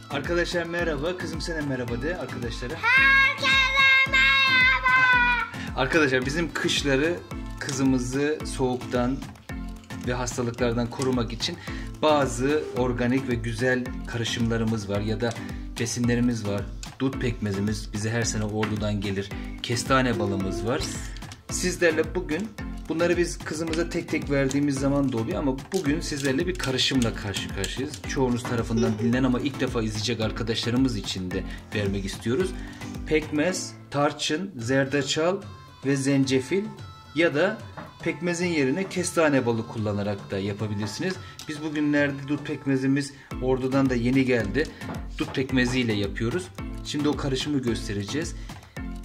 Arkadaşlar merhaba. Kızım sana merhaba de arkadaşlara. Herkese merhaba. Arkadaşlar bizim kışları kızımızı soğuktan ve hastalıklardan korumak için bazı organik ve güzel karışımlarımız var ya da besinlerimiz var. Dut pekmezimiz bize her sene Ordu'dan gelir. Kestane balımız var. Sizlerle bugün bunları biz kızımıza tek tek verdiğimiz zaman da oluyor ama bugün sizlerle bir karışımla karşı karşıyayız. Çoğunuz tarafından bilinen ama ilk defa izleyecek arkadaşlarımız için de vermek istiyoruz. Pekmez, tarçın, zerdeçal ve zencefil ya da pekmezin yerine kestane balı kullanarak da yapabilirsiniz. Biz bugünlerde dut pekmezimiz Ordu'dan da yeni geldi. Dut pekmeziyle yapıyoruz. Şimdi o karışımı göstereceğiz.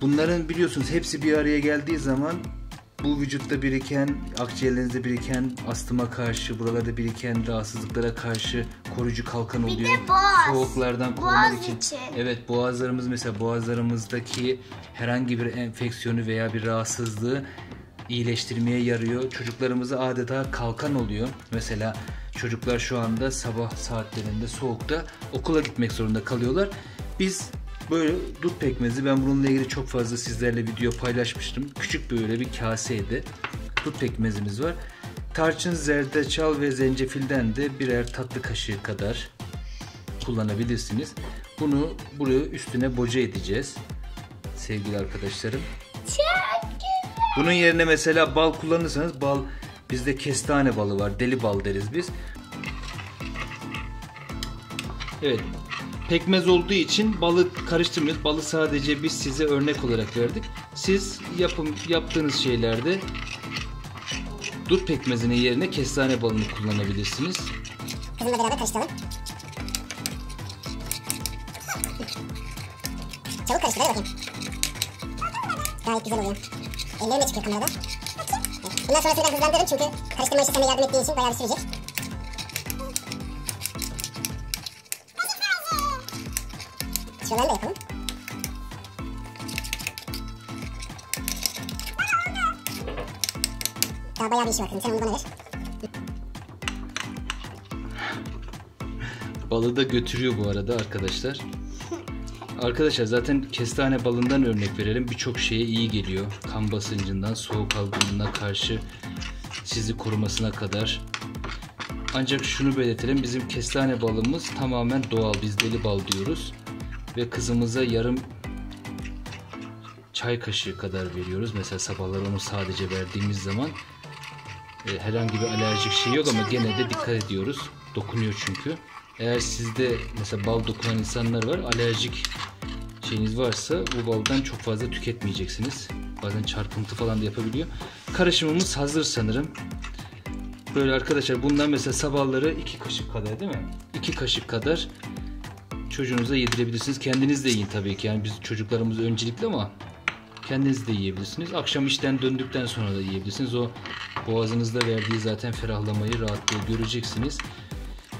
Bunların biliyorsunuz hepsi bir araya geldiği zaman bu vücutta biriken, akciğerlerinizde biriken astıma karşı, buralarda biriken rahatsızlıklara karşı koruyucu kalkan oluyor. Bir de boğaz. Soğuklardan korumak Boğaz için. Evet, boğazlarımız mesela boğazlarımızdaki herhangi bir enfeksiyonu veya bir rahatsızlığı iyileştirmeye yarıyor. Çocuklarımıza adeta kalkan oluyor. Mesela çocuklar şu anda sabah saatlerinde soğukta okula gitmek zorunda kalıyorlar. Biz böyle dut pekmezi, ben bununla ilgili çok fazla sizlerle video paylaşmıştım. Küçük böyle bir kaseydi. Dut pekmezimiz var. Tarçın, zerdeçal ve zencefilden de birer tatlı kaşığı kadar kullanabilirsiniz. Bunu buraya üstüne boca edeceğiz sevgili arkadaşlarım. Çok güzel. Bunun yerine mesela bal kullanırsanız, bal, bizde kestane balı var, deli bal deriz biz. Evet, pekmez olduğu için balı karıştırmıyoruz. Balı sadece biz size örnek olarak verdik. Siz yaptığınız şeylerde dut pekmezinin yerine kestane balını kullanabilirsiniz. Kızımla beraber karıştıralım. Çabuk karıştır, hadi bakayım. Gayet güzel oluyor. Ellerim de çıkıyor kamerada. Evet. Bundan sonra biraz hızlandırırım çünkü karıştırma işi sana yardım ettiği için bayağı bir sürecek. Şuralarını da yapalım. Daha bayağı bir işi var kızım, sen onu bana ver. Balı da götürüyor bu arada arkadaşlar. Arkadaşlar zaten kestane balından örnek verelim. Birçok şeye iyi geliyor. Kan basıncından, soğuk algınlığına karşı sizi korumasına kadar. Ancak şunu belirtelim. Bizim kestane balımız tamamen doğal. Biz deli bal diyoruz. Ve kızımıza yarım çay kaşığı kadar veriyoruz. Mesela sabahları onu sadece verdiğimiz zaman herhangi bir alerjik şey yok ama gene de dikkat ediyoruz. Dokunuyor çünkü. Eğer sizde mesela bal dokunan insanlar var, alerjik şeyiniz varsa bu baldan çok fazla tüketmeyeceksiniz. Bazen çarpıntı falan da yapabiliyor. Karışımımız hazır sanırım. Böyle arkadaşlar, bundan mesela sabahları 2 kaşık kadar, değil mi? 2 kaşık kadar çocuğunuza yedirebilirsiniz. Kendiniz de yiyin tabii ki. Yani biz çocuklarımız öncelikli ama kendiniz de yiyebilirsiniz. Akşam işten döndükten sonra da yiyebilirsiniz. O boğazınızda verdiği zaten ferahlamayı, rahatlığı göreceksiniz.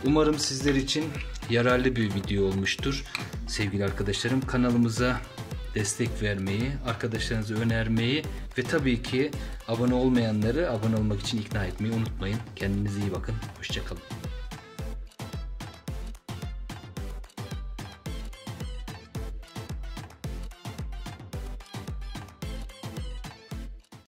Umarım sizler için yararlı bir video olmuştur. Sevgili arkadaşlarım, kanalımıza destek vermeyi, arkadaşlarınıza önermeyi ve tabii ki abone olmayanları abone olmak için ikna etmeyi unutmayın. Kendinize iyi bakın. Hoşça kalın.